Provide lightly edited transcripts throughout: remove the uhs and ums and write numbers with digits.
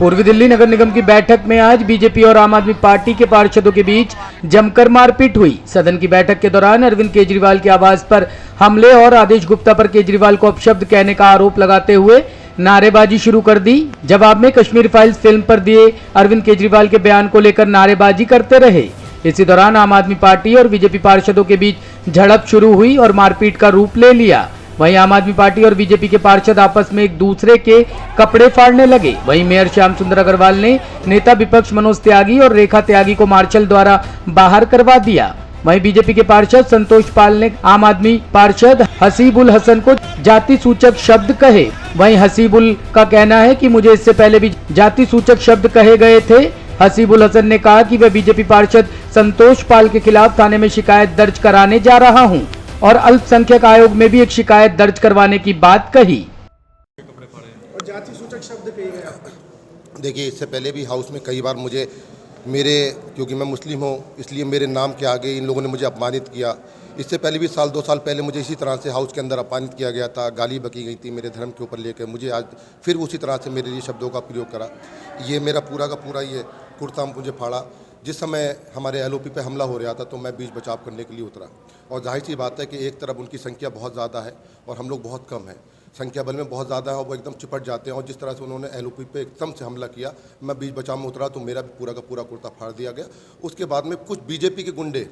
पूर्वी दिल्ली नगर निगम की बैठक में आज बीजेपी और आम आदमी पार्टी के पार्षदों के बीच जमकर मारपीट हुई। सदन की बैठक के दौरान अरविंद केजरीवाल के आवास पर हमले और आदेश गुप्ता पर केजरीवाल को अपशब्द कहने का आरोप लगाते हुए नारेबाजी शुरू कर दी। जवाब में कश्मीर फाइल्स फिल्म पर दिए अरविंद केजरीवाल के बयान को लेकर नारेबाजी करते रहे। इसी दौरान आम आदमी पार्टी और बीजेपी पार्षदों के बीच झड़प शुरू हुई और मारपीट का रूप ले लिया। वहीं आम आदमी पार्टी और बीजेपी के पार्षद आपस में एक दूसरे के कपड़े फाड़ने लगे। वहीं मेयर श्याम सुंदर अग्रवाल ने नेता विपक्ष मनोज त्यागी और रेखा त्यागी को मार्शल द्वारा बाहर करवा दिया। वहीं बीजेपी के पार्षद संतोष पाल ने आम आदमी पार्षद हसीबुल हसन को जाति सूचक शब्द कहे। वहीं हसीबुल का कहना है कि मुझे इससे पहले भी जाति सूचक शब्द कहे गए थे। हसीबुल हसन ने कहा कि वह बीजेपी पार्षद संतोष पाल के खिलाफ थाने में शिकायत दर्ज कराने जा रहा हूं और अल्पसंख्यक आयोग में भी एक शिकायत दर्ज करवाने की बात कही। और जाति सूचक शब्द कहे गए। देखिए, इससे पहले भी हाउस में कई बार मुझे क्योंकि मैं मुस्लिम हूँ इसलिए मेरे नाम के आगे इन लोगों ने मुझे अपमानित किया। इससे पहले भी साल 2 साल पहले मुझे इसी तरह से हाउस के अंदर अपमानित किया गया था, गाली बकी गई थी मेरे धर्म के ऊपर लेकर। मुझे आज फिर उसी तरह से मेरे लिए शब्दों का प्रयोग करा। ये मेरा पूरा का पूरा ये कुर्ता मुझे फाड़ा। जिस समय हमारे एलओपी पे हमला हो रहा था तो मैं बीच बचाव करने के लिए उतरा। और जाहिर सी बात है कि एक तरफ उनकी संख्या बहुत ज़्यादा है और हम लोग बहुत कम हैं। संख्या बल में बहुत ज़्यादा है और वो एकदम चिपट जाते हैं। और जिस तरह से उन्होंने एलओपी पे एकदम से हमला किया, मैं बीच बचाव में उतरा तो मेरा भी पूरा का पूरा कुर्ता फाड़ दिया गया। उसके बाद में कुछ बीजेपी के गुंडे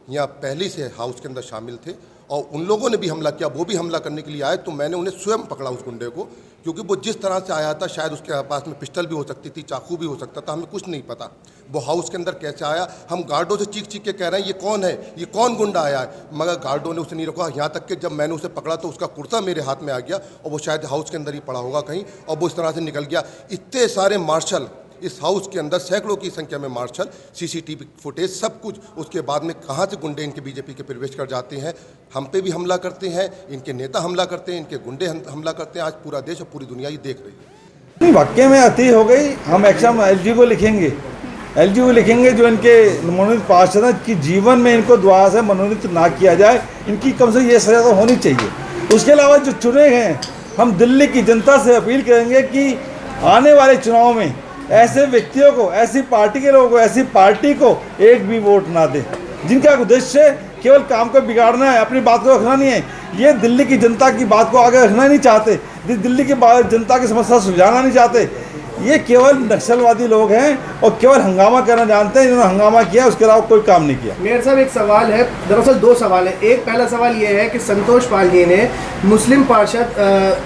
यहाँ पहले से हाउस के अंदर शामिल थे और उन लोगों ने भी हमला किया। वो भी हमला करने के लिए आए तो मैंने उन्हें स्वयं पकड़ा उस गुंडे को, क्योंकि वो जिस तरह से आया था शायद उसके पास में पिस्टल भी हो सकती थी, चाकू भी हो सकता था, हमें कुछ नहीं पता वो हाउस के अंदर कैसे आया। हम गार्डों से चीख चीख के कह रहे हैं ये कौन है, ये कौन गुंडा आया है, मगर गार्डों ने उसे नहीं रोका। यहाँ तक कि जब मैंने उसे पकड़ा तो उसका कुर्ता मेरे हाथ में आ गया और वो शायद हाउस के अंदर ही पड़ा होगा कहीं और वो इस तरह से निकल गया। इतने सारे मार्शल इस हाउस के अंदर, सैकड़ों की संख्या में मार्शल, सीसीटीवी फुटेज, सब कुछ। उसके बाद में कहाँ से गुंडे इनके बीजेपी के प्रवेश कर जाते हैं, हम पे भी हमला करते हैं, इनके नेता हमला करते हैं, इनके गुंडे हमला करते हैं। आज पूरा देश और पूरी दुनिया ये देख रही है। वाक्य में अति हो गई। हम एक्शन एलजी को लिखेंगे जो इनके मनोनीत पार्षद हैं कि जीवन में इनको दोबारा से मनोनीत ना किया जाए। इनकी कम से ये सजा तो होनी चाहिए। उसके अलावा जो चुने हैं, हम दिल्ली की जनता से अपील करेंगे कि आने वाले चुनाव में ऐसे व्यक्तियों को, ऐसी पार्टी के लोगों को, ऐसी पार्टी को एक भी वोट ना दे जिनका उद्देश्य केवल काम को बिगाड़ना है, अपनी बात को रखना नहीं है। ये दिल्ली की जनता की बात को आगे रखना नहीं चाहते, दिल्ली की जनता की समस्या सुलझाना नहीं चाहते। ये केवल नक्सलवादी लोग हैं और केवल हंगामा करना जानते हैं। इन्होंने हंगामा किया, उसके अलावा कोई काम नहीं किया। मेयर साहब, एक सवाल है, दरअसल 2 सवाल है। एक पहला सवाल ये है कि संतोष पाल जी ने मुस्लिम पार्षद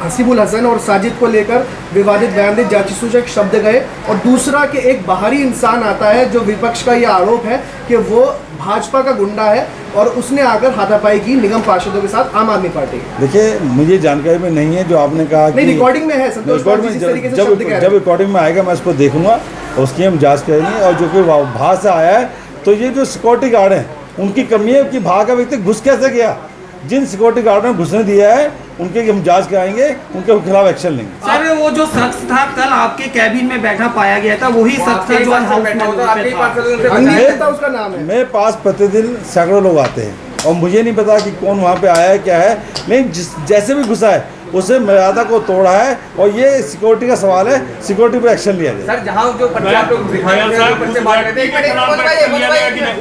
हसीबुल हसन और साजिद को लेकर विवादित बयान दे, जाति सूचक शब्द गए। और दूसरा कि एक बाहरी इंसान आता है जो विपक्ष का ये आरोप है कि वो भाजपा का गुंडा है और उसने आकर हाथापाई की निगम पार्षदों के साथ आम आदमी पार्टी। देखिए, मुझे जानकारी में नहीं है जो आपने कहा कि रिकॉर्डिंग में है। संतोष पाल जी जिस तरीके से शब्द कह रहे हैं, जब रिकॉर्डिंग में आएगा मैं इसको देखूंगा, उसकी हम जांच करेंगे। और जो कोई बाहर से आया है तो ये जो सिक्योरिटी गार्ड हैं उनकी कमी है कि बाहर का व्यक्ति घुस कैसे गया। जिन सिक्योरिटी गार्ड ने घुसने दिया है उनके हम जांच कराएंगे, उनके खिलाफ एक्शन लेंगे। सर, वो जो शख्स था कल आपके कैबिन में बैठा पाया गया था, वही शख्स था जो हाउस में था, उसका नाम है। मेरे पास प्रतिदिन सैकड़ों लोग आते हैं और मुझे नहीं पता कि कौन वहाँ पे आया है, क्या है। लेकिन जैसे भी घुसा है उसे मर्यादा को तोड़ा है और ये सिक्योरिटी का सवाल है, सिक्योरिटी पर एक्शन लिया जाए। सर, जहाँ जो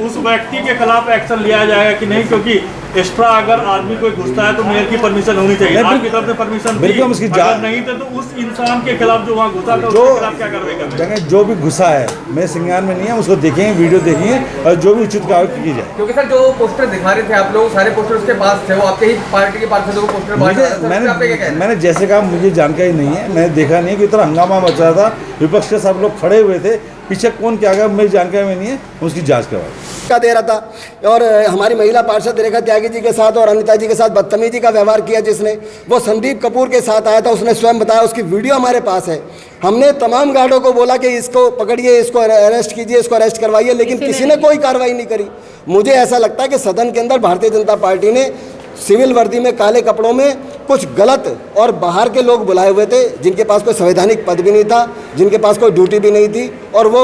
उस व्यक्ति के खिलाफ एक्शन लिया जाएगा कि नहीं, क्योंकि एक्स्ट्रा अगर आदमी कोई घुसता है तो मेयर की परमिशन होनी चाहिए। आपकी तरफ से परमिशन बिल्कुल, उसकी जांच नहीं तो उस इंसान के खिलाफ जो वहाँ घुसा था उसके खिलाफ क्या कार्रवाई करेंगे? जो भी घुसा है, मेरे संज्ञान में नहीं है, उसको देखेंगे, वीडियो देखेंगे और जो भी उचित कार्रवाई की जाए। क्योंकि सर जो पोस्टर दिखा रहे थे आप लोग, सारे पोस्टर उसके पास थे, वो आपके ही पार्टी के पार्षदों को पोस्टर मैंने जैसे कहा मुझे जानकारी नहीं है, मैंने देखा नहीं कि इतना हंगामा मच रहा था, विपक्ष के सब लोग खड़े हुए थे, पीछे कौन क्या गया मेरी जानकारी में नहीं है, उसकी जांच करवाई का दे रहा था। और हमारी महिला पार्षद रेखा त्यागी जी के साथ और अनिता जी के साथ बदतमीजी का व्यवहार किया जिसने, वो संदीप कपूर के साथ आया था, उसने स्वयं बताया, उसकी वीडियो हमारे पास है। हमने तमाम गार्डों को बोला कि इसको पकड़िए, इसको अरेस्ट कीजिए, इसको अरेस्ट करवाइए, लेकिन किसी ने कोई कार्रवाई नहीं करी। मुझे ऐसा लगता है कि सदन के अंदर भारतीय जनता पार्टी ने सिविल वर्दी में, काले कपड़ों में कुछ गलत और बाहर के लोग बुलाए हुए थे जिनके पास कोई संवैधानिक पद भी नहीं था, जिनके पास कोई ड्यूटी भी नहीं थी, और वो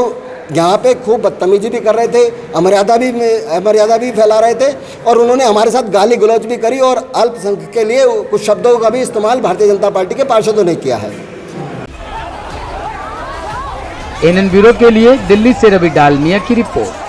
यहाँ पे खूब बदतमीजी भी कर रहे थे, अमर्यादा भी फैला रहे थे, और उन्होंने हमारे साथ गाली गलौज भी करी और अल्पसंख्यक के लिए कुछ शब्दों का भी इस्तेमाल भारतीय जनता पार्टी के पार्षदों ने किया है। एनएन ब्यूरो के लिए दिल्ली से रवि डालमिया की रिपोर्ट।